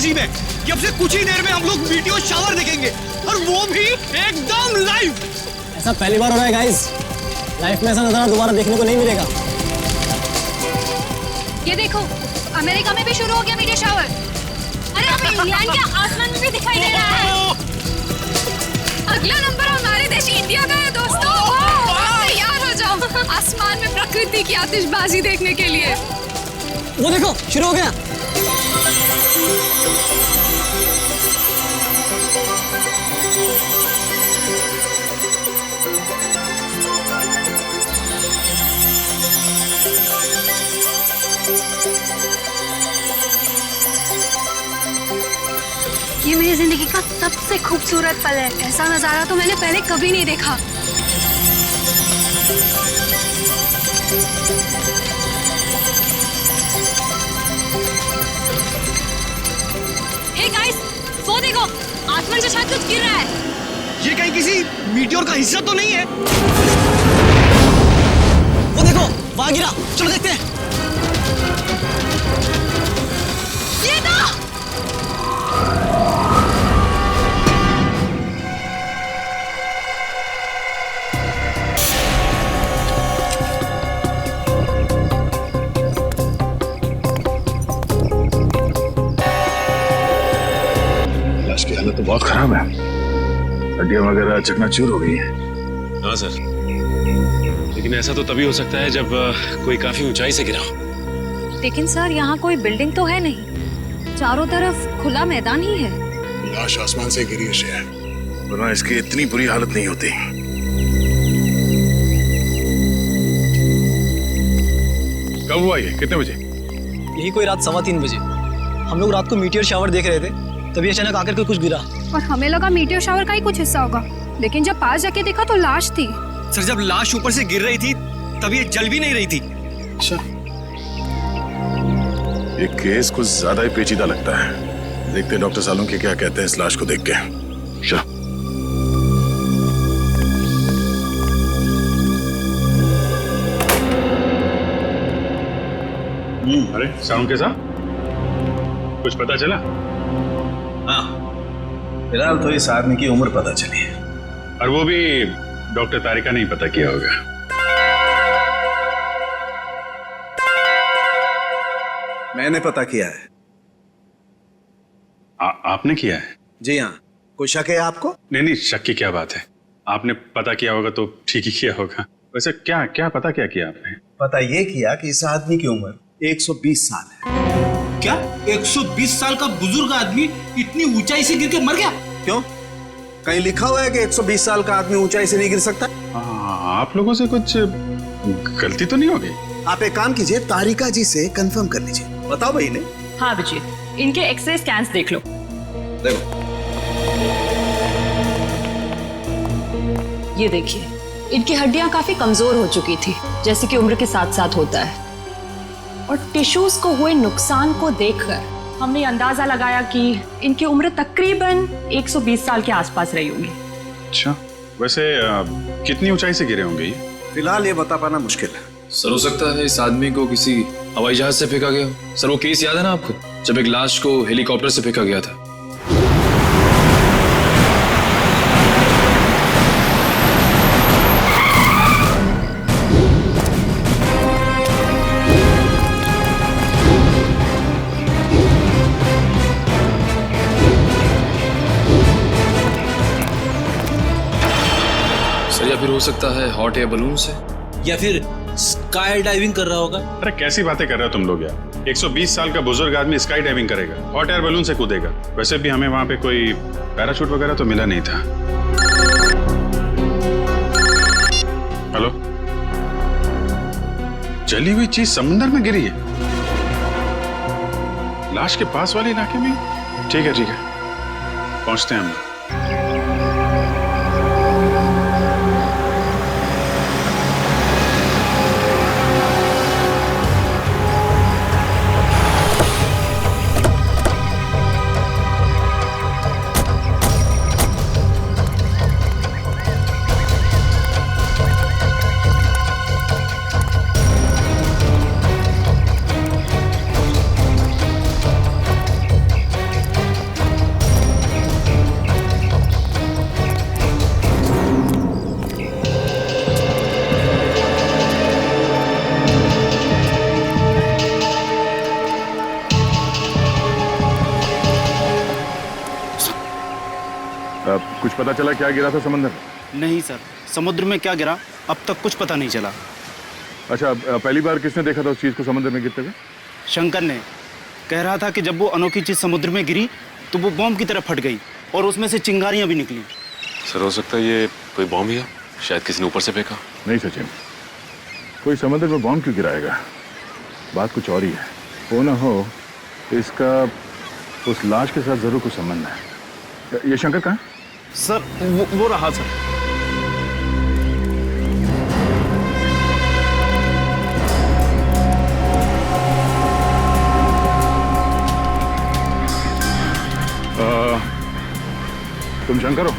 अजीब है कि अब से कुछ ही देर में हम लोग वीडियो शावर देखेंगे और वो भी एकदम लाइव। ऐसा पहली बार हो रहा है गाइस, लाइफ में ऐसा नजारा दोबारा देखने को नहीं मिलेगा। ये देखो, अमेरिका में भी शुरू हो गया मीडिया शावर। अरे अब इंग्लैंड के आसमान में भी दिखाई दे रहा है। अगला नंबर हमारे देश इंडिया का है दोस्तों। तैयार हो जाओ आसमान में प्रकृति की आतिशबाजी देखने के लिए। वो देखो शुरू हो गया। ये मेरी जिंदगी का सबसे खूबसूरत पल है। ऐसा नजारा तो मैंने पहले कभी नहीं देखा। हे गाइस, वो देखो आसमान से शायद कुछ गिर रहा है। ये कहीं किसी मीटियोर का हिस्सा तो नहीं है? वो देखो वहां गिरा, चलो देखते हैं। ये तो लाश की हालत तो बहुत खराब है, हड्डियां वगैरह चकनाचूर हो गई हैं। हाँ सर, लेकिन ऐसा तो तभी हो सकता है जब कोई काफी ऊंचाई से गिरा हो। लेकिन सर यहाँ कोई बिल्डिंग तो है नहीं, चारों तरफ खुला मैदान ही है। लाश आसमान से गिरी है, वरना इसकी इतनी बुरी हालत नहीं होती। कब हुआ ये, कितने बजे? यही कोई रात 3:15 बजे। हम लोग रात को मीटियर शावर देख रहे थे, तभी अचानक आकर के कुछ गिरा। और हमें लगा मीटियर शावर का ही कुछ हिस्सा होगा, लेकिन जब पास जाके देखा तो लाश थी। सर जब लाश ऊपर से गिर रही थी तब ये जल भी नहीं रही थी। अच्छा, ये केस कुछ ज्यादा ही पेचीदा लगता है। देखते डॉक्टर सालुंके क्या कहते हैं इस लाश को देख के। चलो। अरे सालुंके साहब, कुछ पता चला? हाँ, फिलहाल तो इस आदमी की उम्र पता चली है, और वो भी डॉक्टर तारिका नहीं पता किया होगा। मैंने पता किया है। आपने किया है? जी हाँ। कोई शक है आपको? नहीं, शक की क्या बात है, आपने पता किया होगा तो ठीक ही किया होगा। वैसे क्या क्या पता क्या किया आपने? पता ये किया कि इस आदमी की उम्र 120 साल है। क्या 120 साल का बुजुर्ग आदमी इतनी ऊंचाई से गिर के मर गया? क्यों, कहीं लिखा हुआ है कि 120 साल का आदमी ऊंचाई से नहीं गिर सकता? आप लोगों से कुछ गलती तो नहीं हो गई? आप एक काम कीजिए, तारिका जी से कंफर्म कर लीजिए। बताओ भाई ने। हाँ अभिजीत, इनके एक्सरे स्कैन्स देख लो। देखो, ये देखिए, इनकी हड्डियां काफी कमजोर हो चुकी थी, जैसे कि उम्र के साथ साथ होता है। और टिश्यूज को हुए नुकसान को देखकर हमने अंदाजा लगाया कि इनकी उम्र तकरीबन 120 साल के आसपास रही होगी। अच्छा, वैसे कितनी ऊंचाई से गिरे होंगे ये? फिलहाल ये बता पाना मुश्किल है। सर हो सकता है इस आदमी को किसी हवाई जहाज से फेंका गया हो। सर वो केस याद है ना आपको, जब एक लाश को हेलीकॉप्टर से फेंका गया था? सर या फिर हो सकता है हॉट एयर बलून से, या फिर स्काई डाइविंग कर रहा होगा। अरे कैसी बातें कर रहे हो तुम लोग यार, 120 साल का बुजुर्ग आदमी स्काई डाइविंग करेगा, हॉट एयर बलून से कूदेगा? वैसे भी हमें वहां पे कोई पैराशूट वगैरह तो मिला नहीं था। हेलो, जली हुई चीज समुद्र में गिरी है, लाश के पास वाले इलाके में? ठीक है पहुंचते हैं हम। कुछ पता चला क्या गिरा था समंदर में? नहीं सर, समुद्र में क्या गिरा अब तक कुछ पता नहीं चला। अच्छा, पहली बार किसने देखा था उस चीज को समुद्र में गिरते हुए? शंकर ने कह रहा था कि जब वो अनोखी चीज समुद्र में गिरी तो वो बॉम्ब की तरह फट गई और उसमें से चिंगारियां भी निकली। सर हो सकता है ये कोई बॉम्ब ही है, शायद किसी ने ऊपर से फेंका। नहीं सचिन, कोई समुद्र में बॉम्ब क्यों गिराएगा? बात कुछ और ही है। हो ना हो इसका उस लाश के साथ जरूर कुछ संबंध है। ये शंकर कहाँ है? सर वो रहा सर। तुम शंकर हो?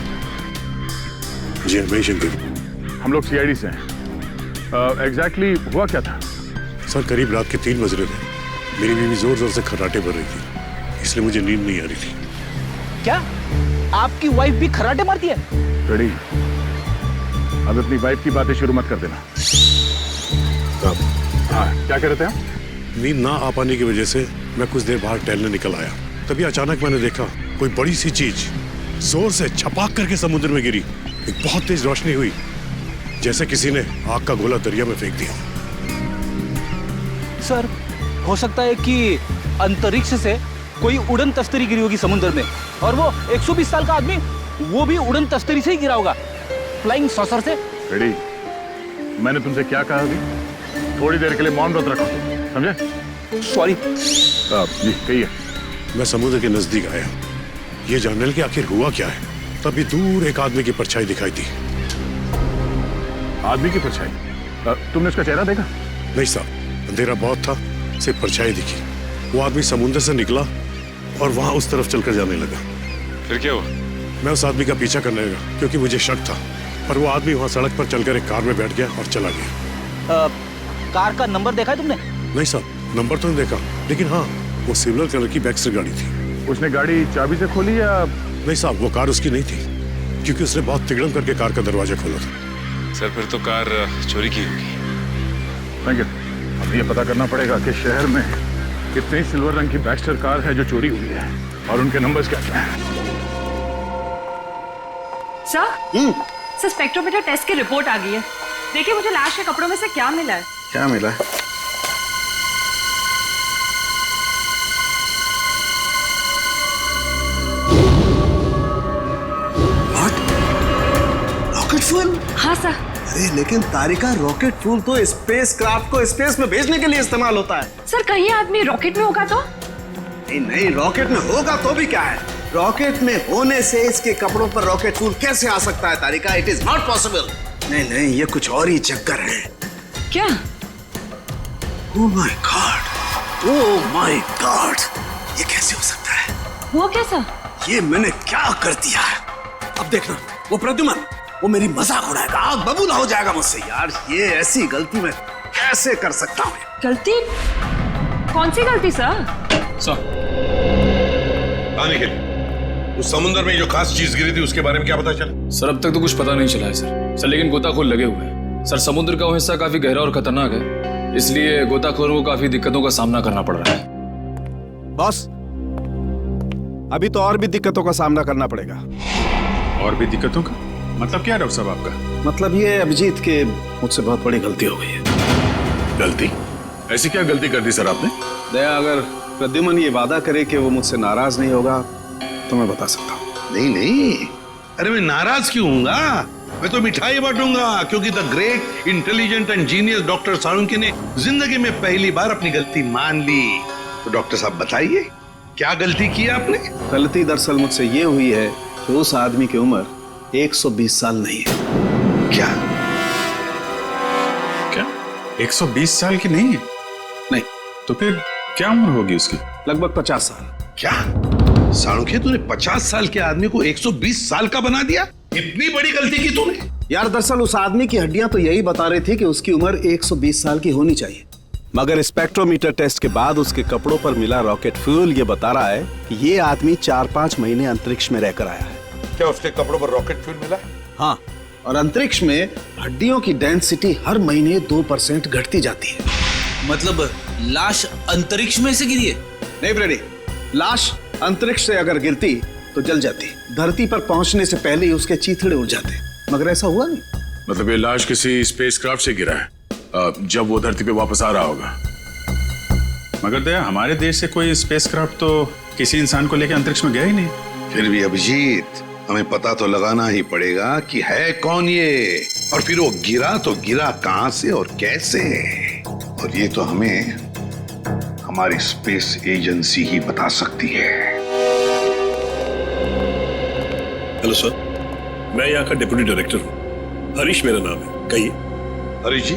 जी मैं शंकर। हम लोग सीआईडी से हैं। एग्जैक्टली हुआ क्या था? सर करीब रात के 3 बज रहे थे। मेरी बीवी जोर जोर से खर्राटे भर रही थी, इसलिए मुझे नींद नहीं आ रही थी। क्या आपकी वाइफ भी खर्राटे मारती है? रेडी, अब अपनी वाइफ की बातें शुरू मत कर देना। हाँ, क्या कह रहे थे आप? नींद ना आ पाने की वजह से मैं कुछ देर बाहर टहलने निकल आया। तभी अचानक मैंने देखा कोई बड़ी सी चीज जोर से छपाक करके समुद्र में गिरी। एक बहुत तेज रोशनी हुई, जैसे किसी ने आग का गोला दरिया में फेंक दिया। सर हो सकता है कि अंतरिक्ष से कोई उड़न तस्तरी गिरी होगी समुद्र में, और वो 120 साल का आदमी वो भी उड़न तस्तरी से ही गिरा होगा, फ्लाइंग सॉसर से। रेडी, मैंने तुमसे क्या कहा अभी? थोड़ी देर के लिए मौन व्रत रखो, समझे? सॉरी। जी कहिए। मैं समुद्र के नजदीक आया, ये जानने के आखिर हुआ क्या है। तभी दूर एक आदमी की परछाई दिखाई दी। आदमी की परछाई? तुमने उसका चेहरा देखा? नहीं साहब, अंधेरा बहुत था, सिर्फ परछाई दिखी। वो आदमी समुद्र से निकला और वहां उस तरफ चलकर जाने लगा। फिर क्या हुआ? मैं उस आदमी का पीछा करने लगा क्योंकि मुझे शक था, पर वो आदमी वहां सड़क पर चलकर एक कार में बैठ गया और चला गया। कार का नंबर देखा है तुमने? नहीं साहब, नंबर तो नहीं देखा, लेकिन हाँ वो सिल्वर कलर की बैक्स्टर गाड़ी थी। उसने गाड़ी चाबी से खोली या? नहीं साहब, वो कार उसकी नहीं थी, क्योंकि उसने बहुत तिगड़म करके कार का दरवाजा खोला था। सर फिर तो कार चोरी की होगी। Thank you. अब ये पता करना पड़ेगा कि शहर में कितनी सिल्वर रंग की बैक्स्टर कार है जो चोरी हुई है और उनके नंबर्स क्या क्या हैं। सर स्पेक्ट्रोमीटर टेस्ट की रिपोर्ट आ गई है। देखिए मुझे लाश के कपड़ों में से क्या मिला है। क्या मिला है? Rocket fuel? हाँ सर। अरे लेकिन तारिका, रॉकेट फ्यूल तो स्पेस क्राफ्ट को स्पेस में भेजने के लिए इस्तेमाल होता है। सर कहीं आदमी रॉकेट में होगा तो? नहीं, रॉकेट में होगा तो भी क्या है, रॉकेट में होने से इसके कपड़ों पर रॉकेट फ्यूल कैसे आ सकता है Tarika? It is not possible. नहीं, ये कुछ और ही चक्कर है। क्या? ओह माय गॉड, ये कैसे हो सकता है? वो कैसा? ये मैंने क्या कर दिया? अब देखना, वो प्रद्युमन वो मेरी मजाक उड़ाएगा, आग बबूला हो जाएगा मुझसे। यार ये ऐसी गलती मैं कैसे कर सकता हूँ? गलती? कौन सी गलती सर? आने के लिए उस समुद्र में जो खास चीज गिरी थी उसके बारे में क्या पता चला? सर अब तक तो कुछ पता नहीं चला है सर लेकिन गोताखोर लगे हुए हैं। सर समुद्र का वो हिस्सा काफी गहरा और खतरनाक है, इसलिए गोताखोरों को काफी दिक्कतों का सामना करना पड़ रहा है। बॉस, अभी तो और भी दिक्कतों का सामना करना पड़ेगा। और भी दिक्कतों का मतलब क्या है डॉक्टर साहब आपका? मतलब ये अभिजीत के मुझसे बहुत बड़ी गलती हो गई है। गलती? ऐसी क्या गलती कर दी सर आपने? दया, अगर प्रद्युमन ये वादा करे कि वो मुझसे नाराज नहीं होगा तो मैं बता सकता हूँ। नहीं, अरे मैं नाराज क्यों हूँगा? मैं तो मिठाई बांटूंगा, क्योंकि the great intelligent and genius doctor Salunkhe ने जिंदगी में पहली बार अपनी गलती मान ली। तो डॉक्टर साहब बताइए, क्या गलती की आपने? गलती दरअसल मुझसे ये हुई है कि उस आदमी की उम्र 120 साल नहीं है। क्या? 120 साल की नहीं है? नहीं। तो फिर क्या उम्र होगी उसकी? लगभग 50 साल। क्या साळुंखे, तूने 50 साल के आदमी को 120 साल का बना दिया? इतनी बड़ी गलती की तूने? यार दरअसल उस आदमी की हड्डियां तो यही बता रही थी कि उसकी उम्र 120 साल की होनी चाहिए, मगर स्पेक्ट्रोमीटर टेस्ट के बाद उसके कपड़ों पर मिला रॉकेट फ्यूल ये बता रहा है कि ये आदमी 4-5 महीने अंतरिक्ष में रहकर आया है। क्या उसके कपड़ों पर रॉकेट फ्यूल मिला? हाँ, और अंतरिक्ष में हड्डियों की डेंसिटी हर महीने 2% घटती जाती है। मतलब लाश अंतरिक्ष में से गिरी है? नहीं ब्रेडी, लाश अंतरिक्ष से अगर गिरती तो जल जाती, धरती पर पहुंचने से पहले ही उसके चीथड़े उड़ जाते, मगर ऐसा हुआ नहीं। मतलब ये लाश किसी स्पेसक्राफ्ट से गिरा है जब वो धरती पे वापस आ रहा होगा। मगर दया, हमारे देश से कोई स्पेसक्राफ्ट तो किसी इंसान को लेकर अंतरिक्ष में गया ही नहीं। फिर भी अभिजीत, हमें पता तो लगाना ही पड़ेगा कि है कौन ये, और फिर वो गिरा तो गिरा कहां से और कैसे, और ये तो हमें हमारी स्पेस एजेंसी ही बता सकती है। हेलो सर, मैं यहाँ का डिप्टी डायरेक्टर हूँ, हरीश मेरा नाम है। कहिए। हरीश जी,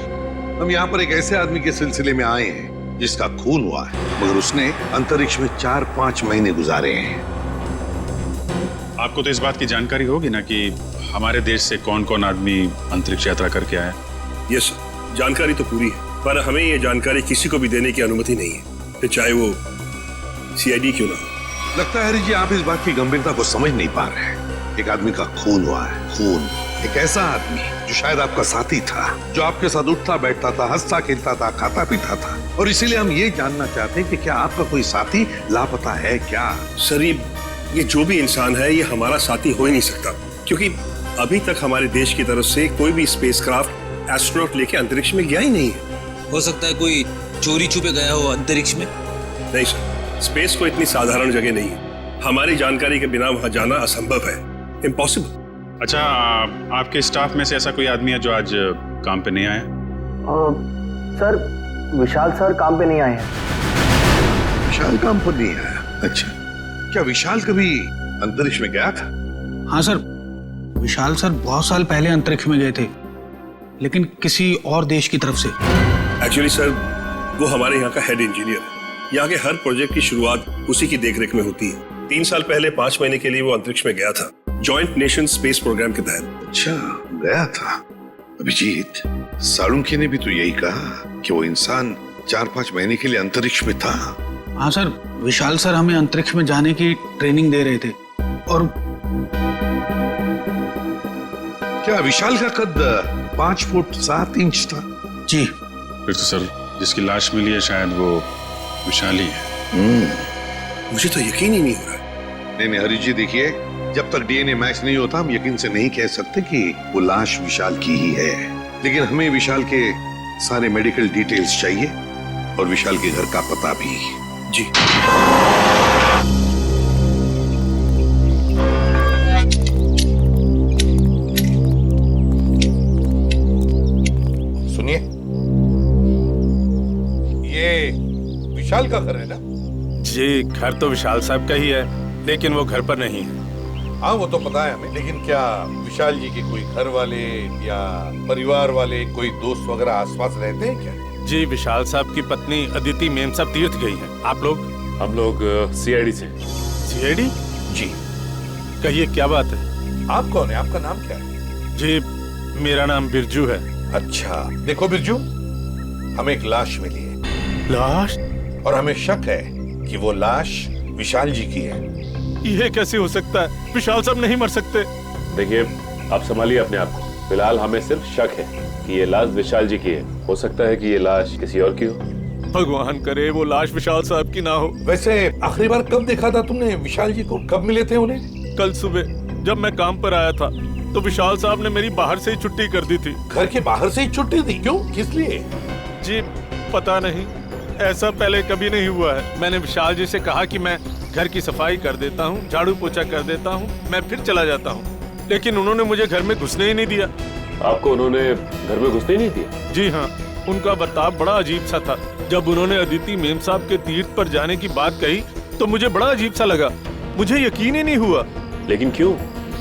हम यहाँ पर एक ऐसे आदमी के सिलसिले में आए हैं जिसका खून हुआ है, मगर उसने अंतरिक्ष में 4-5 महीने गुजारे हैं। आपको तो इस बात की जानकारी होगी ना कि हमारे देश से कौन कौन आदमी अंतरिक्ष यात्रा करके आया। यस सर, जानकारी तो पूरी है, पर हमें ये जानकारी किसी को भी देने की अनुमति नहीं है, फिर चाहे वो CID क्यों ना हो। लगता है हरीश जी, आप इस बात की गंभीरता को समझ नहीं पा रहे हैं। एक आदमी का खून हुआ है, खून। एक ऐसा आदमी जो शायद आपका साथी था, जो आपके साथ उठता बैठता था, हंसता खेलता था, खाता पीता था, और इसीलिए हम ये जानना चाहते हैं कि क्या आपका कोई साथी लापता है क्या? सर, ये जो भी इंसान है ये हमारा साथी हो ही नहीं सकता, क्योंकि अभी तक हमारे देश की तरफ से कोई भी स्पेसक्राफ्ट एस्ट्रोनॉट लेके अंतरिक्ष में गया ही नहीं है। हो सकता है कोई चोरी छुपे गया हो अंतरिक्ष में। नहीं सर, स्पेस को इतनी साधारण जगह नहीं है, हमारी जानकारी के बिना वहां जाना असंभव है, इम्पॉसिबल। अच्छा, आपके स्टाफ में से ऐसा कोई आदमी है जो आज काम पे नहीं आया? सर, विशाल सर काम पे नहीं आए हैं। विशाल काम पर नहीं आया? अच्छा, क्या विशाल कभी अंतरिक्ष में गया था? हाँ सर, विशाल सर बहुत साल पहले अंतरिक्ष में गए थे, लेकिन किसी और देश की तरफ से। एक्चुअली सर, वो हमारे यहाँ का हेड इंजीनियर है। यहाँ के हर प्रोजेक्ट की शुरुआत उसी की देखरेख में होती है। 3 साल पहले 5 महीने के लिए वो अंतरिक्ष में गया था, जॉइंट नेशन स्पेस प्रोग्राम के तहत। अच्छा, गया था। अभिजीत, सालुंखे ने भी तो यही कहा कि वो इंसान 4-5 महीने के लिए अंतरिक्ष में था। हाँ सर, विशाल सर हमें अंतरिक्ष में जाने की ट्रेनिंग दे रहे थे। और क्या विशाल का कद 5 फुट 7 इंच था? जी। फिर तो सर, जिसकी लाश मिली है शायद वो विशाल ही है। मुझे तो यकीन ही नहीं हो रहा। नहीं हरीश जी, देखिए, जब तक DNA मैच नहीं होता हम यकीन से नहीं कह सकते कि वो लाश विशाल की ही है, लेकिन हमें विशाल के सारे मेडिकल डिटेल्स चाहिए और विशाल के घर का पता भी। जी। सुनिए, ये विशाल का घर है ना? जी, घर तो विशाल साहब का ही है, लेकिन वो घर पर नहीं है। हाँ, वो तो पता है हमें, लेकिन क्या विशाल जी के कोई घर वाले या परिवार वाले, कोई दोस्त वगैरह आसपास रहते हैं क्या? जी, विशाल साहब की पत्नी अदिति मेम साहब तीर्थ गई हैं। आप लोग? हम लोग CID से। CID? जी। कहिए, क्या बात है? आप कौन है? आपका नाम क्या है? जी, मेरा नाम बिरजू है। अच्छा, देखो बिरजू, हमें एक लाश मिली है। लाश? और हमें शक है कि वो लाश विशाल जी की है। ये कैसे हो सकता है? विशाल साहब नहीं मर सकते। देखिए, आप संभालिए अपने आप को। फिलहाल हमें सिर्फ शक है कि ये लाश विशाल जी की है। हो सकता है कि ये लाश किसी और की हो। भगवान करे वो लाश विशाल साहब की ना हो। वैसे आखिरी बार कब देखा था तुमने विशाल जी को? कब मिले थे उन्हें? कल सुबह जब मैं काम पर आया था तो विशाल साहब ने मेरी बाहर से ही छुट्टी कर दी थी। घर के बाहर से ही छुट्टी दी? क्यों? किस लिए? जी, पता नहीं, ऐसा पहले कभी नहीं हुआ है। मैंने विशाल जी से कहा कि मैं घर की सफाई कर देता हूँ, झाड़ू पोछा कर देता हूँ, मैं फिर चला जाता हूँ, लेकिन उन्होंने मुझे घर में घुसने ही नहीं दिया। आपको उन्होंने घर में घुसने ही नहीं दिया? जी हाँ, उनका बर्ताव बड़ा अजीब सा था। जब उन्होंने अदिति मेम साहब के तीर्थ पर जाने की बात कही तो मुझे बड़ा अजीब सा लगा, मुझे यकीन ही नहीं हुआ। लेकिन क्यों?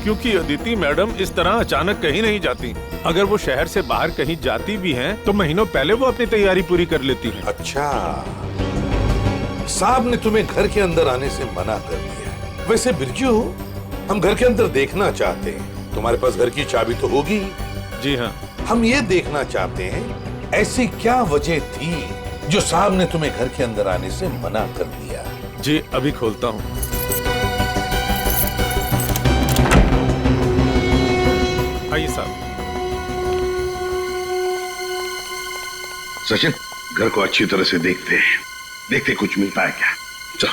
क्योंकि अदिति मैडम इस तरह अचानक कहीं नहीं जाती। अगर वो शहर से बाहर कहीं जाती भी हैं तो महीनों पहले वो अपनी तैयारी पूरी कर लेती हैं। अच्छा, साहब ने तुम्हें घर के अंदर आने से मना कर दिया। वैसे बिरजू, हम घर के अंदर देखना चाहते हैं। तुम्हारे पास घर की चाबी तो होगी? जी हाँ। हम ये देखना चाहते हैं ऐसी क्या वजह थी जो साहब ने तुम्हें घर के अंदर आने से मना कर दिया। जी, अभी खोलता हूँ। आइए साहब। सचिन, घर को अच्छी तरह से देखते हैं, देखते कुछ मिलता है क्या। चलो।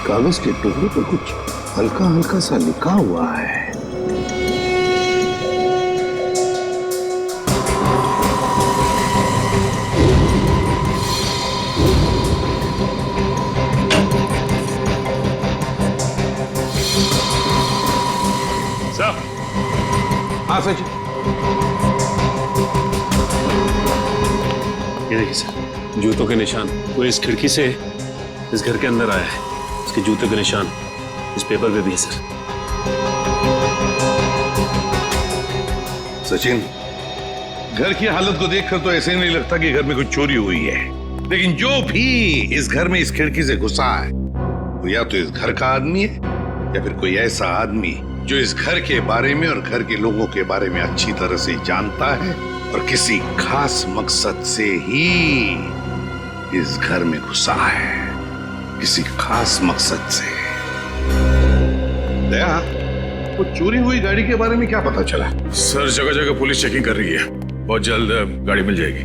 कागज के टुकड़े पर कुछ हल्का हल्का सा लिखा हुआ है। सर। हाँ सचिन। ये देखिए सर, जूतों के निशान वो इस खिड़की से इस घर के अंदर आया है। इसके जूतों के निशान इस पेपर पे भी है सर। सचिन, घर की हालत को देखकर तो ऐसे नहीं लगता कि घर में कुछ चोरी हुई है, लेकिन जो भी इस घर में इस खिड़की से घुसा है वो या तो इस घर का आदमी है या फिर कोई ऐसा आदमी जो इस घर के बारे में और घर के लोगों के बारे में अच्छी तरह से जानता है और किसी खास मकसद से ही इस घर में घुसा है, किसी खास मकसद से। दया, वो चोरी हुई गाड़ी के बारे में क्या पता चला? सर जगह जगह पुलिस चेकिंग कर रही है, बहुत जल्द गाड़ी मिल जाएगी।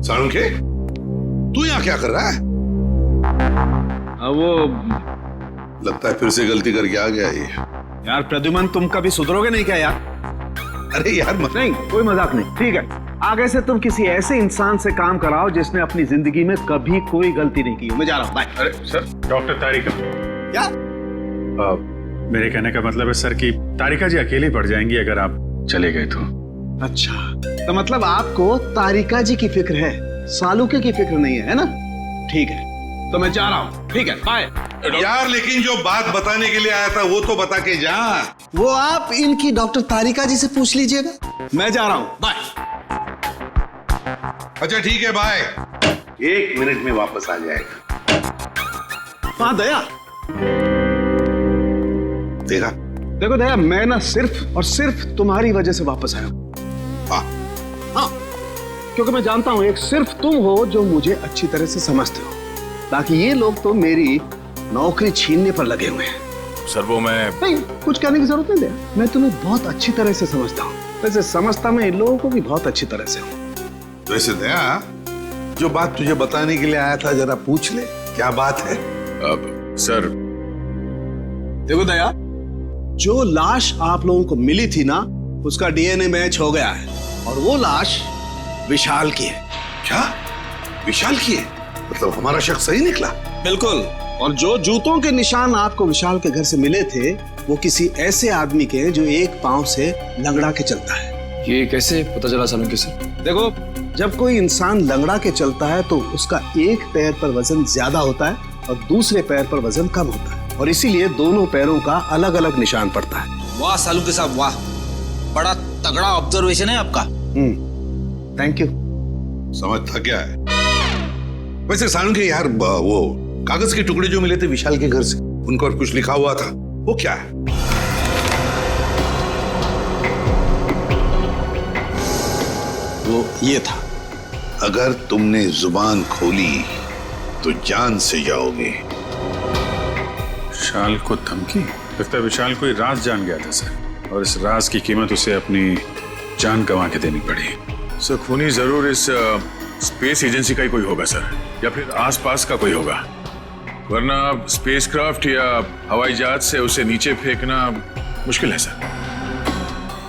साळुंखे, तू यहाँ क्या कर रहा है? वो लगता है फिर से गलती करके आ गया ये। यार प्रद्युमन, तुम कभी सुधरोगे नहीं क्या यार? अरे यार नहीं, कोई मजाक नहीं, ठीक है। आगे से तुम किसी ऐसे इंसान से काम कराओ जिसने अपनी जिंदगी में कभी कोई गलती नहीं की। मैं जा रहा हूँ, बाय। अरे सर, डॉक्टर तारिका। क्या? मेरे कहने का मतलब है सर कि तारिका जी अकेली पड़ जाएंगी अगर आप चले गए तो। अच्छा, तो मतलब आपको तारिका जी की फिक्र है, सालुके की फिक्र नहीं है ना? ठीक है, तो मैं जा रहा हूँ, ठीक है, बाय। यार लेकिन जो बात बताने के लिए आया था वो तो बता के जा। वो आप इनकी डॉक्टर तारिका जी से पूछ लीजिएगा। मैं जा रहा हूँ, बाय। अच्छा ठीक है, बाय। 1 मिनट में वापस आ जाएगा। हाँ दया, देखा? देखो दया, मैं ना सिर्फ और सिर्फ तुम्हारी वजह से वापस आया। हाँ, क्योंकि मैं जानता हूं एक सिर्फ तुम हो जो मुझे अच्छी तरह से समझते हो, बाकी ये लोग तो मेरी नौकरी छीनने पर लगे हुए हैं। सर वो मैं नहीं, कुछ कहने की जरूरत नहीं दया, मैं तुम्हें बहुत अच्छी तरह से समझता हूँ। वैसे समझता मैं इन लोगों को भी बहुत अच्छी तरह से हूँ। तो ऐसे दया, जो बात तुझे बताने के लिए आया था जरा पूछ ले, क्या बात है? अब सर देखो दया, जो लाश आप लोगों को मिली थी ना, उसका डीएनए मैच हो गया है और वो लाश विशाल की है। क्या? विशाल की है? मतलब हमारा शक सही निकला? बिल्कुल। और जो जूतों के निशान आपको विशाल के घर से मिले थे वो किसी ऐसे आदमी के हैं जो एक पांव से लंगड़ा के चलता है। ये कैसे पता चला सालुंखे सर? देखो, जब कोई इंसान लंगड़ा के चलता है तो उसका एक पैर पर वजन ज्यादा होता है और दूसरे पैर पर वजन कम होता है, और इसीलिए दोनों पैरों का अलग अलग निशान पड़ता है। वाह सालुंखे साहब, वाह, बड़ा तगड़ा ऑब्जर्वेशन है आपका। Thank you. समझता क्या है? वैसे साळुंखे यार, वो कागज के टुकड़े जो मिले थे विशाल के घर से, उन पर कुछ लिखा हुआ था, वो क्या है? वो ये था, अगर तुमने जुबान खोली तो जान से जाओगे। विशाल को धमकी? लगता है विशाल कोई राज जान गया था सर, और इस राज की कीमत उसे अपनी जान गंवा के देनी पड़ी। सर खूनी जरूर इस स्पेस एजेंसी का ही कोई होगा सर, या फिर आसपास का कोई होगा, वरना स्पेसक्राफ्ट या हवाई जहाज से उसे नीचे फेंकना मुश्किल है सर।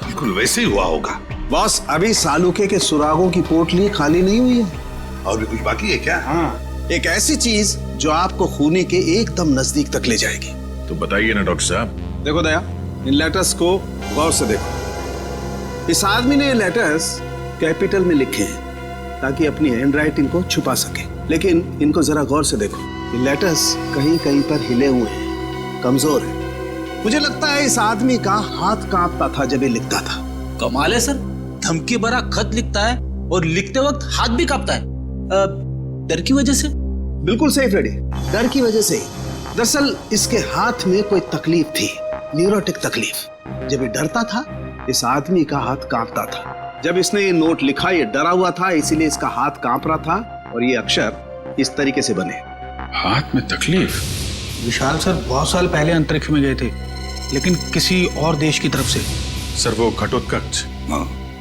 बिल्कुल वैसे ही हुआ होगा। बॉस, अभी सालुके के सुरागों की पोटली खाली नहीं हुई है। और भी कुछ बाकी है क्या? हाँ, एक ऐसी चीज जो आपको खूनी के एकदम नजदीक तक ले जाएगी। तो बताइए ना डॉक्टर साहब। देखो दया, इन लेटर्स को गौर से देखो। इस आदमी ने ये लेटर्स कैपिटल में लिखे हैं ताकि अपनी हैंडराइटिंग को छुपा सके, लेकिन इनको जरा गौर से देखो। ये लेटर्स कहीं कहीं पर हिले हुए हैं, कमजोर है। मुझे लगता है इस आदमी का हाथ कांपता था जब ये लिखता था। कमाल है सर, धमकी भरा खत लिखता है और लिखते वक्त हाथ भी कांपता है। डर की वजह से? बिल्कुल सही फ्रेडी, डर की वजह से ही। दरअसल इसके हाथ में कोई तकलीफ थी, न्यूरोटिक तकलीफ। जब ये डरता था, इस आदमी का हाथ कांपता था। जब इसने ये नोट लिखा, ये डरा हुआ था, इसीलिए इसका हाथ कांप रहा था और ये अक्षर इस तरीके से बने। हाथ में तकलीफ? विशाल सर बहुत साल पहले अंतरिक्ष में गए थे, लेकिन किसी और देश की तरफ से। सर वो घटोत्कच,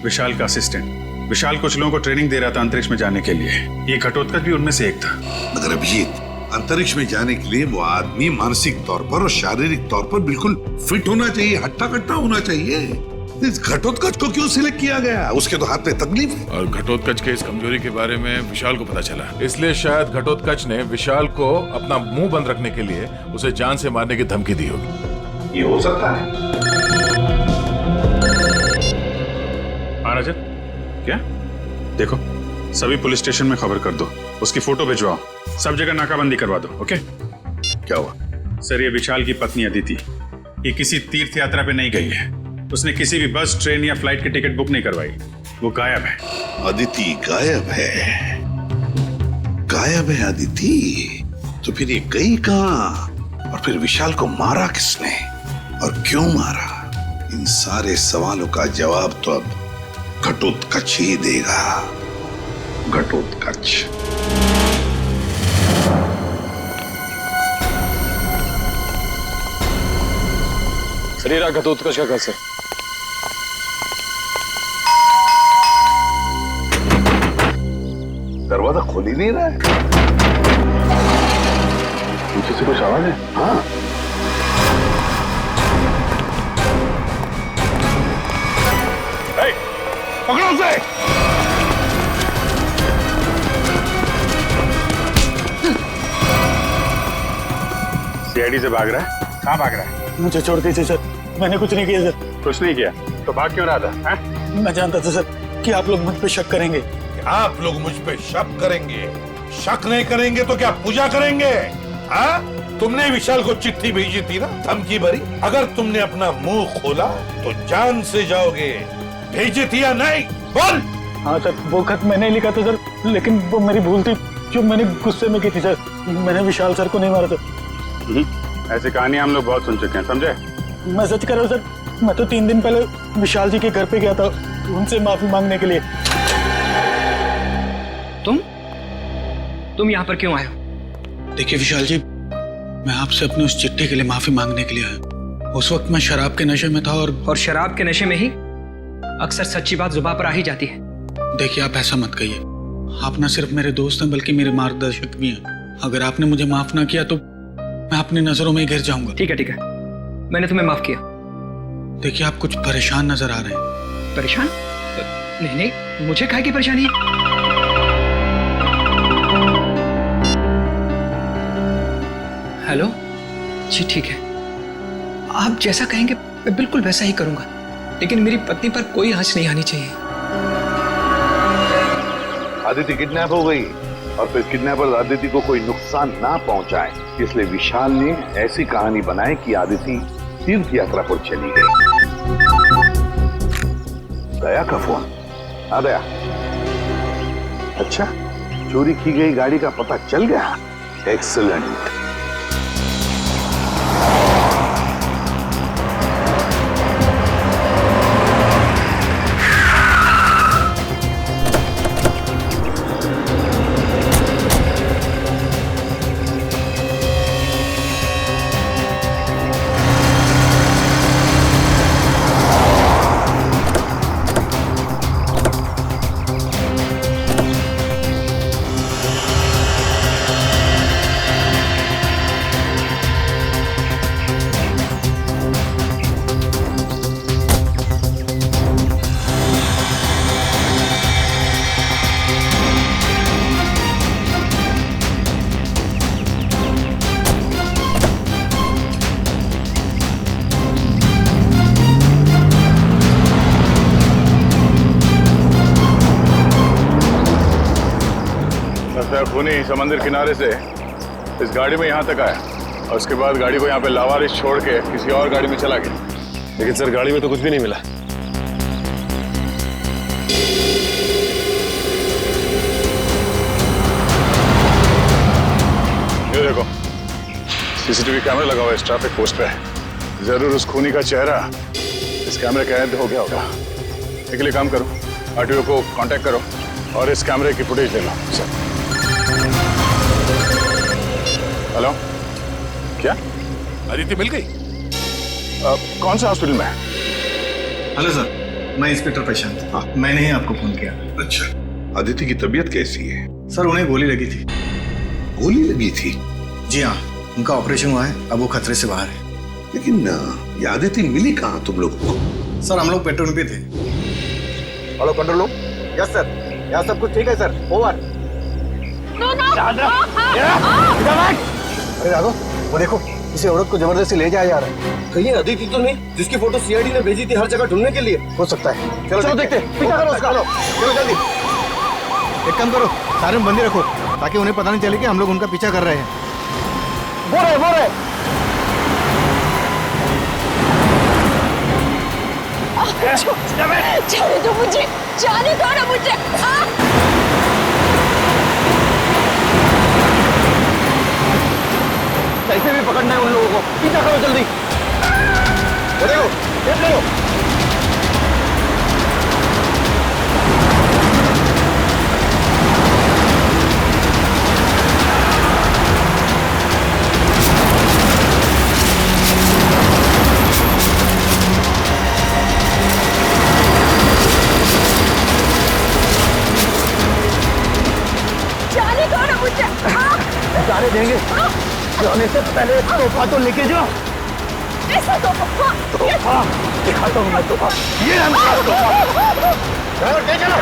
विशाल का असिस्टेंट। विशाल कुछ लोगों को ट्रेनिंग दे रहा था अंतरिक्ष में जाने के लिए। ये घटोत्कच भी उनमें से एक था। मगर अभिजीत, अंतरिक्ष में जाने के लिए वो आदमी मानसिक तौर पर और शारीरिक तौर पर बिल्कुल फिट होना चाहिए, हट्टा कट्टा होना चाहिए। इस घटोत्कच को क्यों सिलेक्ट किया गया? उसके तो हाथ में तकलीफ है। और घटोत्कच के इस कमजोरी के बारे में विशाल को पता चला, इसलिए शायद घटोत्कच ने विशाल को अपना मुंह बंद रखने के लिए उसे जान से मारने की धमकी दी होगी। ये हो सकता है। हाँ रजत, क्या? देखो, सभी पुलिस स्टेशन में खबर कर दो, उसकी फोटो भिजवाओ, सब जगह नाकाबंदी करवा दो। ओके? क्या हुआ? सर, ये विशाल की पत्नी अदिति, ये किसी तीर्थ यात्रा पे नहीं गई है। उसने किसी भी बस, ट्रेन या फ्लाइट की टिकट बुक नहीं करवाई। वो गायब है। अदिति गायब है? गायब है अदिति? तो फिर ये गई कहां? और फिर विशाल को मारा किसने और क्यों मारा? इन सारे सवालों का जवाब तो अब घटोत्कच ही देगा। घटोत्कच। सर, ये घटोत्कच का घर सर। दरवाजा खोल ही नहीं रहा है। पीछे से कुछ आवाज है? हाँ। पकड़ो उसे। सीआईडी से भाग रहा है? कहाँ भाग रहा है? मुझे छोड़ दीजिए सर, मैंने कुछ नहीं किया सर। कुछ नहीं किया तो भाग क्यों रहा था? है? मैं जानता था सर कि आप लोग मुझ पे शक करेंगे। आप लोग मुझ पे शक करेंगे? शक नहीं करेंगे तो क्या पूजा करेंगे? हाँ? तुमने विशाल को चिट्ठी भेजी थी ना, धमकी भरी। अगर तुमने अपना मुंह खोला तो जान से जाओगे। भेजी थी या नहीं? बोल। हाँ सर, वो खत मैंने लिखा था सर, लेकिन वो मेरी भूल थी जो मैंने गुस्से में की थी सर। मैंने विशाल सर को नहीं मारा सर। ऐसी कहानी हम लोग बहुत सुन चुके हैं, समझे? मैं सच कर रहा हूँ सर, मैं तो 3 दिन पहले विशाल जी के घर पे गया था उनसे माफी मांगने के लिए। तुम यहाँ पर क्यों आए हो? देखिए विशाल जी, मैं आपसे अपनी उस चिट्ठी के लिए माफी मांगने के लिए आया। उस वक्त मैं शराब के नशे में था और शराब के नशे में ही अक्सर सच्ची बात जुबान पर आ ही जाती है। देखिए आप ऐसा मत कहिए, आप न सिर्फ मेरे दोस्त हैं बल्कि मेरे मार्गदर्शक भी हैं। अगर आपने मुझे माफ ना किया तो मैं अपनी नजरों में ही गिर जाऊंगा। ठीक है, मैंने तुम्हें माफ किया। देखिए आप कुछ परेशान नजर आ रहे हैं। परेशान? नहीं, मुझे काहे की परेशानी है? हेलो जी, ठीक है, आप जैसा कहेंगे मैं बिल्कुल वैसा ही करूंगा, लेकिन मेरी पत्नी पर कोई आंच नहीं आनी चाहिए। आदिति किडनैप हो गई और फिर किडनैपर आदिति को कोई नुकसान ना पहुंचाए, इसलिए विशाल ने ऐसी कहानी बनाई कि आदिति तीर्थ यात्रा पर चली गई। दया का फोन आ गया। अच्छा, चोरी की गई गाड़ी का पता चल गया। एक्सीलेंट। खूनी समंदर किनारे से इस गाड़ी में यहाँ तक आया और उसके बाद गाड़ी को यहाँ पे लावारिस छोड़ के किसी और गाड़ी में चला गया। लेकिन सर, गाड़ी में तो कुछ भी नहीं मिला। ये देखो, सीसीटीवी कैमरा लगा हुआ है इस ट्रैफिक पोस्ट पे। जरूर उस खूनी का चेहरा इस कैमरे कैद हो गया होगा। एक लिए काम करो, आरटीओ को कांटेक्ट करो और इस कैमरे की फुटेज ले लो। सर, हेलो, क्या अदिति मिल गई? कौन से हॉस्पिटल में? हेलो सर, मैं इंस्पेक्टर प्रशांत। हाँ, मैंने ही आपको फोन किया। अच्छा, अदिति की तबीयत कैसी है? सर, उन्हें गोली लगी थी। गोली लगी थी? जी हाँ, उनका ऑपरेशन हुआ है, अब वो खतरे से बाहर है। लेकिन ये आदिति मिली कहाँ तुम लोगों को? सर हम लोग पेट्रोल पे थे। Hello control room. Yes sir, यहाँ सब कुछ ठीक है सर, ओवर। अरे राघव, वो देखो, इसे औरत को जबरदस्ती ले जाया जा रहा है। कहीं अदिति तो नहीं जिसकी फोटो सीआईडी ने भेजी थी हर जगह ढूंढने के लिए? हो सकता है। चलो देखते हैं, पीछा करो उसका। चलो जल्दी। एक काम करो, सायरन बंद ही रखो ताकि उन्हें पता नहीं चले कि हम लोग उनका पीछा कर रहे हैं। बोल रहे जाने दो मुझे, जाने दो ना मुझे। कैसे भी पकड़ना है उन लोगों को, पीछा करो जल्दी। देखो, देख लो। जाने दो ना मुझे। जाने देंगे, जाने से पहले तोहफा तो लेके जाओ। ऐसा तोहफा दिखाता हूँ मैं तोहफा। ये है मेरा तोहफा। ड्राइवर ले चलो।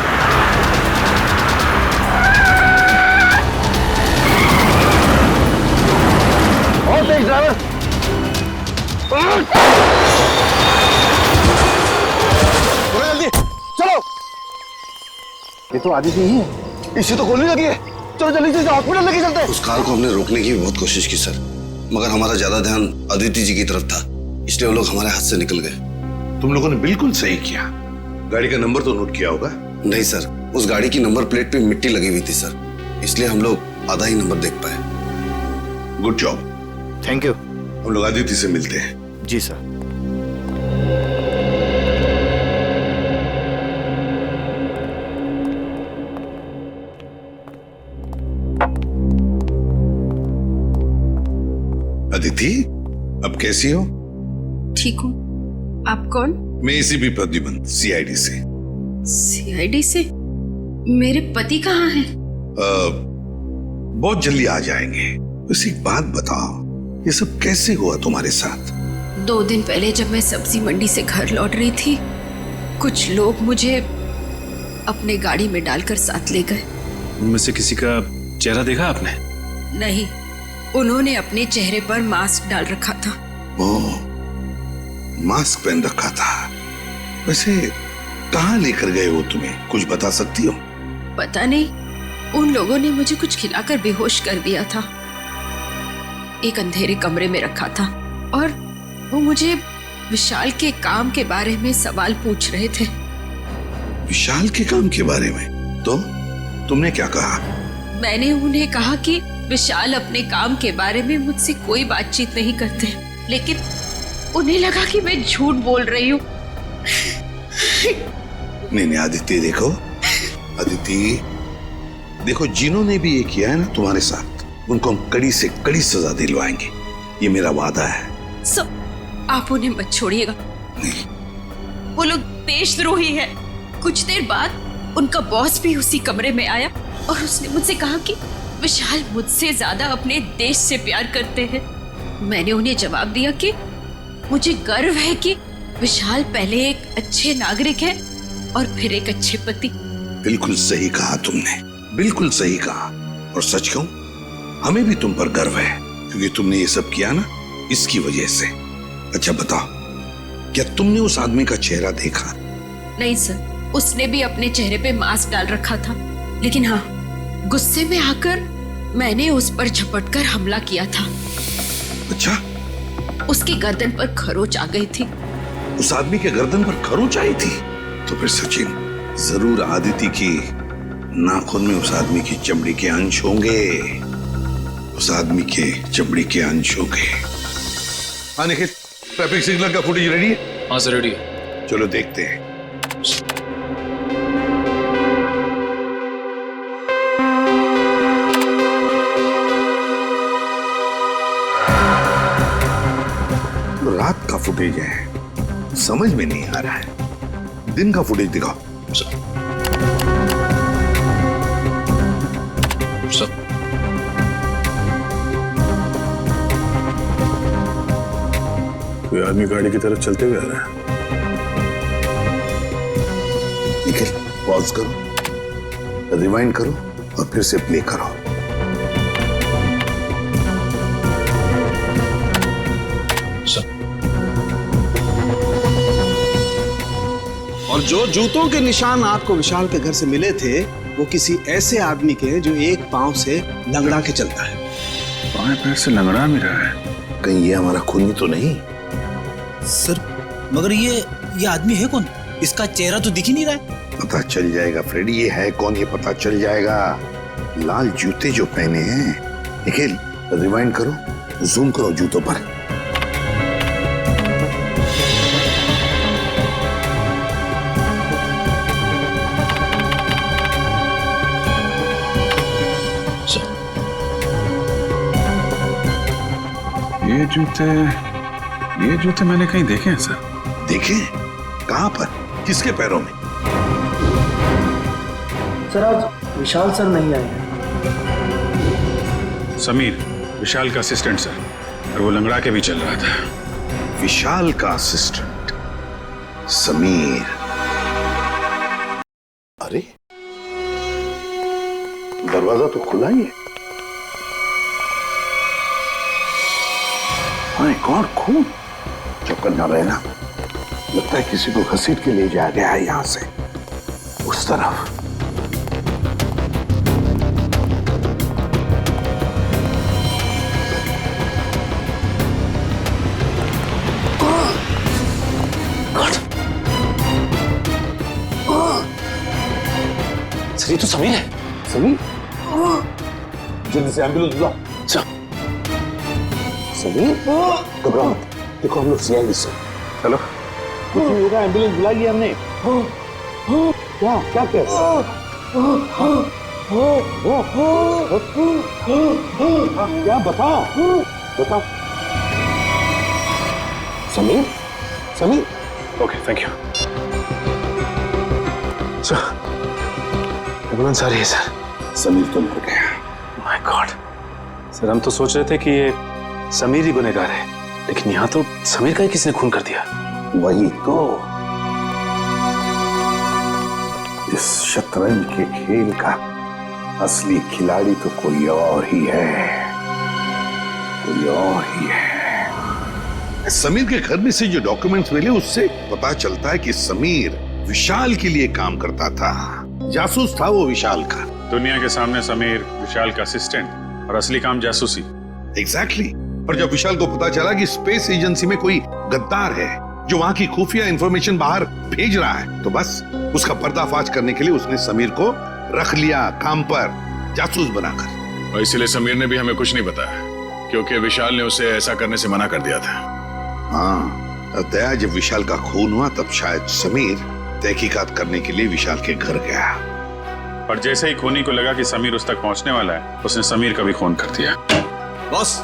और तेज ड्राइवर। जल्दी चलो। ये तो आदिति ही है, इसे तो गोली लगी है। चलो जल्दी से हॉस्पिटल लेके चलते हैं। उस कार को हमने रोकने की बहुत कोशिश की सर, मगर हमारा ज्यादा ध्यान अदिति जी की तरफ था, इसलिए वो लोग हमारे हाथ से निकल गए। तुम लोगों ने बिल्कुल सही किया। गाड़ी का नंबर तो नोट किया होगा? नहीं सर, उस गाड़ी की नंबर प्लेट पे मिट्टी लगी हुई थी सर, इसलिए हम लोग आधा ही नंबर देख पाए। Good job. Thank you. हम लोग आदिति से मिलते हैं। जी सर। अदिति, अब कैसी हो? ठीक हूँ। आप कौन? मैं एसीपी प्रद्युमन, सीआईडी से। सीआईडी से? मेरे पति कहाँ हैं? बहुत जल्दी आ जाएंगे। बस एक बात बताओ, ये सब कैसे हुआ तुम्हारे साथ? 2 दिन पहले जब मैं सब्जी मंडी से घर लौट रही थी, कुछ लोग मुझे अपने गाड़ी में डालकर साथ ले गए। उनमें से किसी का चेहरा देखा आपने? नहीं, उन्होंने अपने चेहरे पर मास्क डाल रखा था। ओह, मास्क पहन रखा था। वैसे कहाँ लेकर गए वो तुम्हें, कुछ बता सकती हो? पता नहीं, उन लोगों ने मुझे कुछ खिलाकर बेहोश कर दिया था। एक अंधेरे कमरे में रखा था और वो मुझे विशाल के काम के बारे में सवाल पूछ रहे थे। विशाल के काम के बारे में? तो तुमने क्या कहा? मैंने उन्हें कहा कि विशाल अपने काम के बारे में मुझसे कोई बातचीत नहीं करते, लेकिन उन्हें लगा कि मैं झूठ बोल रही हूँ। नहीं आदित्य, देखो जिन्होंने भी ये किया है ना तुम्हारे साथ, उनको हम कड़ी से कड़ी सजा दिलवाएंगे, ये मेरा वादा है। आप उन्हें मत छोड़िएगा, वो लोग देशद्रोही है। कुछ देर बाद उनका बॉस भी उसी कमरे में आया और उसने मुझसे कहा कि विशाल मुझसे ज्यादा अपने देश से प्यार करते हैं। मैंने उन्हें जवाब दिया कि मुझे गर्व है कि विशाल पहले एक अच्छे नागरिक है और फिर एक अच्छे पति। बिल्कुल सही कहा तुमने, बिल्कुल सही कहा। और सच कहूं, हमें भी तुम पर गर्व है, क्योंकि तुमने ये सब किया ना इसकी वजह से। अच्छा बताओ, क्या तुमने उस आदमी का चेहरा देखा? नहीं सर, उसने भी अपने चेहरे पे मास्क डाल रखा था, लेकिन हाँ, गुस्से में आकर मैंने उस पर झपटकर हमला किया था। अच्छा? उसकी गर्दन पर खरोच आ गई थी। उस आदमी के गर्दन पर खरोच आई थी? तो फिर सचिन, जरूर आदिति की नाखून में उस आदमी की चमड़ी के अंश होंगे, उस आदमी के चमड़ी के अंश होंगे। हाँ निखिल, ट्रैफिक सिग्नल का फुटेज रेडी है? हाँ सर, रेडी है। चलो देखते हैं। रात का फुटेज है, समझ में नहीं आ रहा है। दिन का फुटेज दिखाओ। कोई आदमी गाड़ी की तरफ चलते हुए आ रहा है। निखिल, पॉज करो, रिवाइंड करो और फिर से प्ले करो। और जो जूतों के निशान आपको विशाल के घर से मिले थे वो किसी ऐसे आदमी के जो एक पांव से लंगड़ा के चलता है। बाएं पैर से लंगड़ा भी रहा है। कहीं ये हमारा खूनी तो नहीं? सर मगर ये आदमी है कौन? इसका चेहरा तो दिख ही नहीं रहा है। पता चल जाएगा फ्रेडी, ये है कौन ये पता चल जाएगा। लाल जूते जो पहने हैं। निखिल, रिवाइंड करो, जूम करो जूतों पर। ये जूते मैंने कहीं देखे हैं सर। देखे? कहां पर? किसके पैरों में? सर आज विशाल सर नहीं आए हैं। समीर, विशाल का असिस्टेंट सर, और वो लंगड़ा के भी चल रहा था। विशाल का असिस्टेंट समीर। अरे दरवाजा तो खुला ही है। माय गॉड, खून! चुप करना रहना। लगता है किसी को घसीट के ले जाया गया है यहां से उस तरफ। सर ये तो समीर है। समीर? जल्दी से एम्बुलेंस बुला। समीर, घबराओ मत। देखो हम लोग सीआईडी से। हेलो, कुछ नहीं होगा, एम्बुलेंस बुलाई है हमने। क्या क्या कह रहे हो? क्या बताओ बताओ। Sameer, Sameer. Okay, thank you sir. Ambulance आ रही है सर। समीर तो मर गया। माय गॉड सर, हम तो सोच रहे थे कि ये समीर ही गुनहगार है, लेकिन यहाँ तो समीर का ही किसने खून कर दिया। वही तो। इस शतरंज के खेल का असली खिलाड़ी तो कोई और ही है, कोई और ही है। समीर के घर में से जो डॉक्यूमेंट्स मिले उससे पता चलता है कि समीर विशाल के लिए काम करता था। जासूस था वो विशाल का। दुनिया के सामने समीर विशाल का असिस्टेंट और असली काम जासूसी। एग्जैक्टली। पर जब विशाल को पता चला कि स्पेस एजेंसी में कोई गद्दार है जो वहां की खुफिया इंफॉर्मेशन बाहर भेज रहा है, तो बस उसका पर्दाफाश करने के लिए उसने समीर को रख लिया काम पर, जासूस बनाकर। और इसीलिए समीर ने भी हमें कुछ नहीं बताया, क्योंकि विशाल ने उसे ऐसा करने से मना कर दिया था। हाँ, दया जब विशाल का खून हुआ तब शायद समीर तहकीकात करने के लिए विशाल के घर गया। पर जैसे ही खूनी को लगा कि समीर उस तक पहुंचने वाला है, उसने समीर का भी खून कर दिया। बॉस,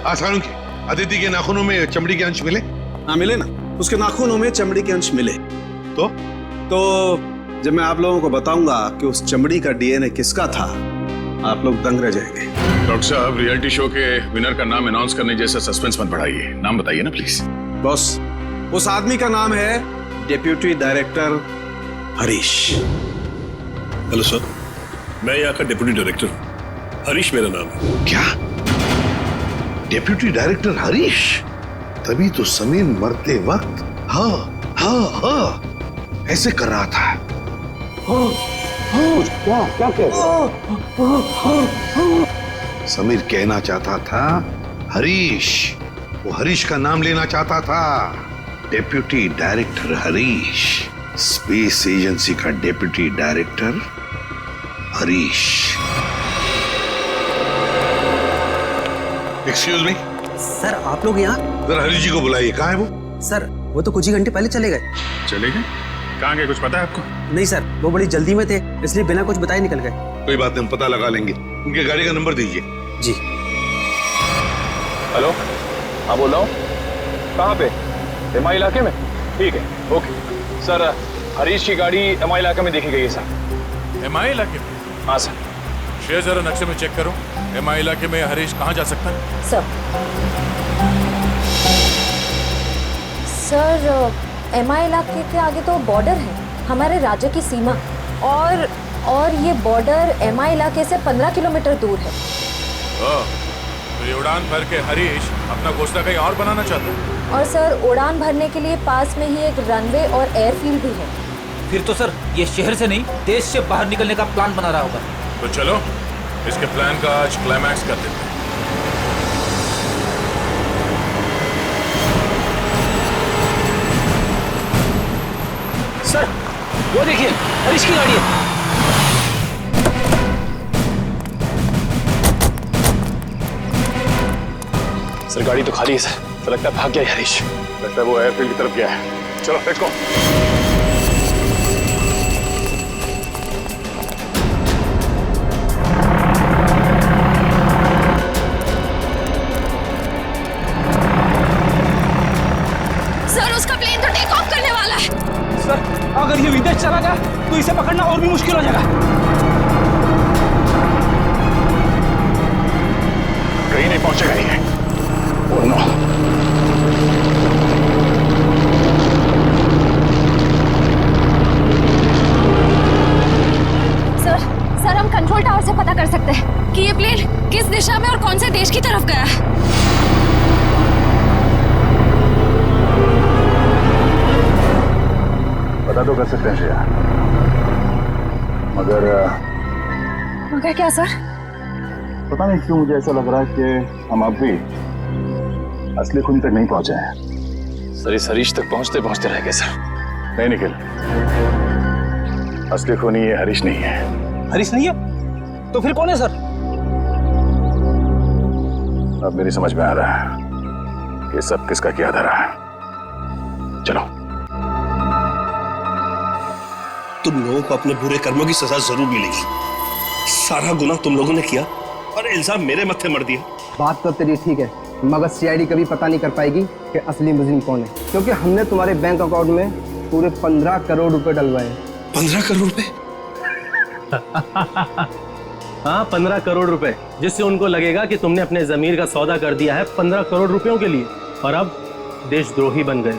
आसानों के अदिति के नाखूनों में चमड़ी के अंश मिले? हाँ मिले ना, उसके नाखूनों में चमड़ी के अंश मिले। तो जब मैं आप लोगों को बताऊंगा कि उस चमड़ी का डीएनए किसका था, आप लोग दंग रह जाएंगे। डॉक्टर साहब, रियलिटी शो के विनर का नाम अनाउंस करने जैसा सस्पेंस मत बढ़ाइए। नाम बताइए ना प्लीज। बॉस, उस आदमी का नाम है deputy director Harish. Hello sir, मैं यहाँ का डिप्टी डायरेक्टर हूँ। हरीश मेरा नाम है। क्या? Deputy director Harish? तभी तो समीर मरते वक्त हाँ हाँ हाँ ऐसे कर रहा था। क्या क्या कह रहे? समीर कहना चाहता था हरीश, वो हरीश का नाम लेना चाहता था। Deputy director Harish, space agency का deputy director Harish. Excuse me sir, आप लोग यहाँ? जरा हरीश जी को बुलाइए। कहाँ है वो? सर वो तो कुछ ही घंटे पहले चले गए। चले गए? कहाँ गए, कुछ पता है आपको? नहीं सर, वो बड़ी जल्दी में थे, इसलिए बिना कुछ बताए निकल गए। कोई बात नहीं, हम पता लगा लेंगे। उनके गाड़ी का नंबर दीजिए। जी। हेलो, हाँ बोल रहा हूँ। कहाँ पे? एमआई इलाके में? ठीक है, ओके सर। हरीश की गाड़ी एमआई इलाके में देखी गई है सर। एमआई इलाके में? हाँ सर। शेयर जरा नक्शे में चेक करो, एमआई इलाके में हरीश कहाँ जा सकता है? सर सर एमआई इलाके के आगे तो बॉर्डर है, हमारे राज्य की सीमा, और ये बॉर्डर एमआई इलाके से 15 किलोमीटर दूर है। तो ये उड़ान भर के हरीश अपना घोंसला कहीं और बनाना चाहते हैं। और सर उड़ान भरने के लिए पास में ही एक रनवे और एयरफील्ड भी है। फिर तो सर ये शहर से नहीं देश से बाहर निकलने का प्लान बना रहा होगा। तो चलो इसके प्लान का आज क्लाइमैक्स कर देते हैं। सर वो देखिए हरीश की गाड़ी है। सर गाड़ी तो खाली है सर, तो लगता है भाग गया है हरीश। लगता है वो एयरफील्ड की तरफ गया है। चलो लेट्स गो। सर उसका प्लेन तो टेक ऑफ करने वाला है। सर अगर ये विदेश चला गया तो इसे पकड़ना और भी मुश्किल हो जाएगा। कहीं नहीं पहुंचेगा ये। Oh no. सर हम कंट्रोल टावर से पता कर सकते हैं कि ये प्लेन किस दिशा में और कौन से देश की तरफ गया है। पता तो कर सकते हैं श्रेया, मगर क्या सर? पता नहीं क्यों मुझे ऐसा लग रहा है कि हम अब भी असली खूनी तक नहीं पहुंचे हैं। सर इस हरीश तक पहुंचते पहुंचते रह गए सर। नहीं निखिल, असली खूनी ये हरीश नहीं है। हरीश नहीं है तो फिर कौन है सर? अब मेरी समझ में आ रहा है कि सब किसका किया धरा है। चलो। तुम लोगों को अपने बुरे कर्मों की सजा जरूर मिलेगी। सारा गुनाह तुम लोगों ने किया और इल्जाम मेरे मत्थे मर दिया। बात तो तेरी ठीक है, मगर सीआईडी कभी पता नहीं कर पाएगी कि असली मुजरिम कौन है, क्योंकि हमने तुम्हारे बैंक अकाउंट में पूरे 15 करोड़ रुपए डलवाए। 15 करोड़ रुपए? हाँ 15 करोड़ रुपए, जिससे उनको लगेगा कि तुमने अपने जमीर का सौदा कर दिया है 15 करोड़ रुपयों के लिए, और अब देशद्रोही बन गए।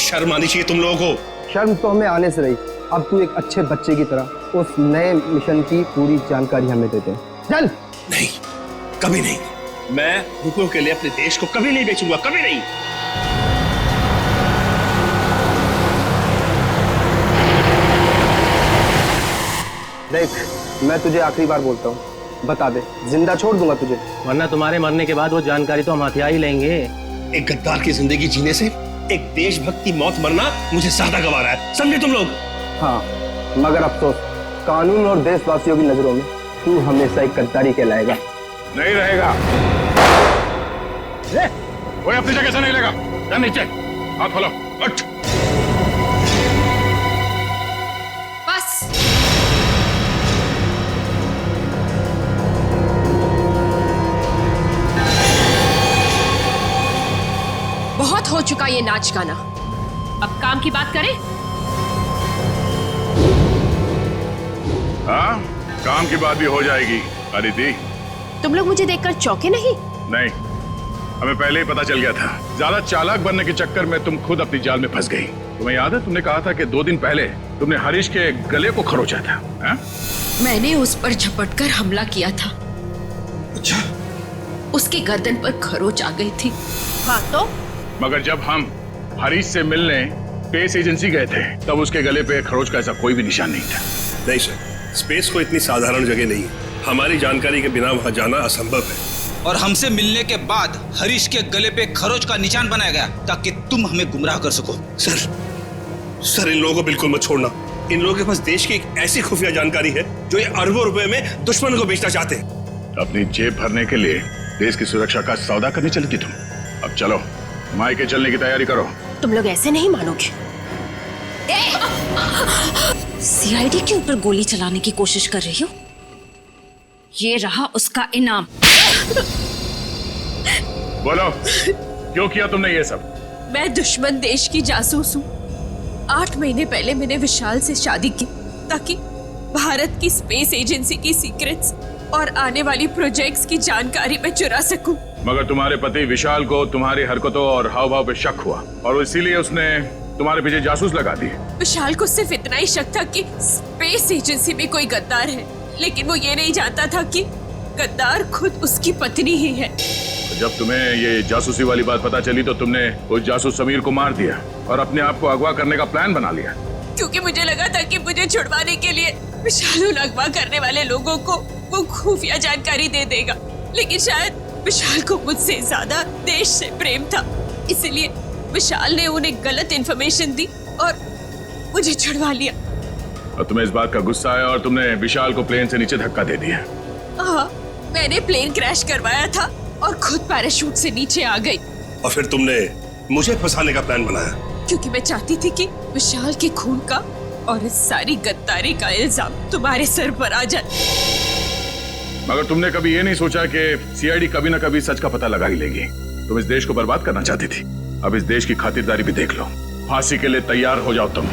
शर्म आनी चाहिए तुम लोगों को। शर्म तो हमें आने से रही। अब तू एक अच्छे बच्चे की तरह उस नए मिशन की पूरी जानकारी हमें देते। चल। नहीं, कभी नहीं। मैं रुपयों के लिए अपने देश को कभी नहीं बेचूंगा, कभी नहीं। देख, मैं तुझे आखिरी बार बोलता हूँ, बता दे, जिंदा छोड़ दूंगा तुझे, वरना तुम्हारे मरने के बाद वो जानकारी तो हम हथियार ही लेंगे। एक गद्दार की जिंदगी जीने से एक देशभक्त की मौत मरना मुझे ज्यादा गंवा रहा है, समझे तुम लोग? हाँ, मगर अफसोस, कानून और देशवासियों की नजरों में तू हमेशा एक गद्दारी कहलाएगा। नहीं रहेगा। कोई अपनी जगह से नहीं लेगा। या नीचे हाथ खोलो, उठ। बस। बहुत हो चुका ये नाच गाना, अब काम की बात करें। हाँ, काम की बात भी हो जाएगी। अदिति, तुम लोग मुझे देखकर चौंके नहीं? नहीं, हमें पहले ही पता चल गया था। ज्यादा चालाक बनने के चक्कर में तुम खुद अपनी जाल में फंस गई। तुम्हें याद है, तुमने कहा था कि 2 दिन पहले तुमने हरीश के गले को खरोचा था। हा? मैंने उस पर झपटकर हमला किया था। अच्छा? उसकी गर्दन पर खरोच आ गई थी। हाँ तो? मगर जब हम हरीश से मिलने स्पेस एजेंसी गए थे, तब उसके गले पे खरोच का ऐसा कोई भी निशान नहीं था। नहीं सर, स्पेस को इतनी साधारण जगह नहीं है। हमारी जानकारी के बिना वहां जाना असंभव है। और हमसे मिलने के बाद हरीश के गले पे खरोच का निशान बनाया गया ताकि तुम हमें गुमराह कर सको। सर इन लोगों को बिल्कुल मत छोड़ना। इन लोगों के पास देश की एक ऐसी खुफिया जानकारी है जो ये अरबों रुपए में दुश्मन को बेचना चाहते हैं। अपनी जेब भरने के लिए देश की सुरक्षा का सौदा करने चली थी तुम। अब चलो, मायके चलने की तैयारी करो। तुम लोग ऐसे नहीं मानोगे। सीआईडी के ऊपर गोली चलाने की कोशिश कर रही हो? ये रहा उसका इनाम। बोलो, क्यों किया तुमने ये सब? मैं दुश्मन देश की जासूस हूँ। 8 महीने पहले मैंने विशाल से शादी की ताकि भारत की स्पेस एजेंसी की सीक्रेट्स और आने वाली प्रोजेक्ट्स की जानकारी मैं चुरा सकूं। मगर तुम्हारे पति विशाल को तुम्हारी हरकतों और हाव भाव पे शक हुआ और इसीलिए उसने तुम्हारे पीछे जासूस लगा दिए। विशाल को सिर्फ इतना ही शक था कि स्पेस एजेंसी में कोई गद्दार है, लेकिन वो ये नहीं जानता था कि गद्दार खुद उसकी पत्नी ही है। जब तुम्हें ये जासूसी वाली बात पता चली तो तुमने उस जासूस समीर को मार दिया और अपने आप को अगवा करने का प्लान बना लिया। क्योंकि मुझे लगा था कि मुझे छुड़वाने के लिए विशाल उन अगवा करने वाले लोगों को वो खुफिया जानकारी दे देगा, लेकिन शायद विशाल को मुझसे ज्यादा देश से प्रेम था, इसलिए विशाल ने उन्हें गलत इन्फॉर्मेशन दी और मुझे छुड़वा लिया। और तुम्हें इस बात का गुस्सा आया और तुमने विशाल को प्लेन से नीचे धक्का दे दिया। हाँ, मैंने प्लेन क्रैश करवाया था और खुद पैराशूट से नीचे आ गई। और फिर तुमने मुझे फंसाने का प्लान बनाया? क्योंकि मैं चाहती थी कि विशाल के खून का और इस सारी गद्दारी का इल्जाम तुम्हारे सर पर आ जाए। मगर तुमने कभी ये नहीं सोचा कि सीआईडी कभी ना कभी सच का पता लगा ही लेगी। तुम इस देश को बर्बाद करना चाहती थी, अब इस देश की खातिरदारी भी देख लो। फांसी के लिए तैयार हो जाओ तुम।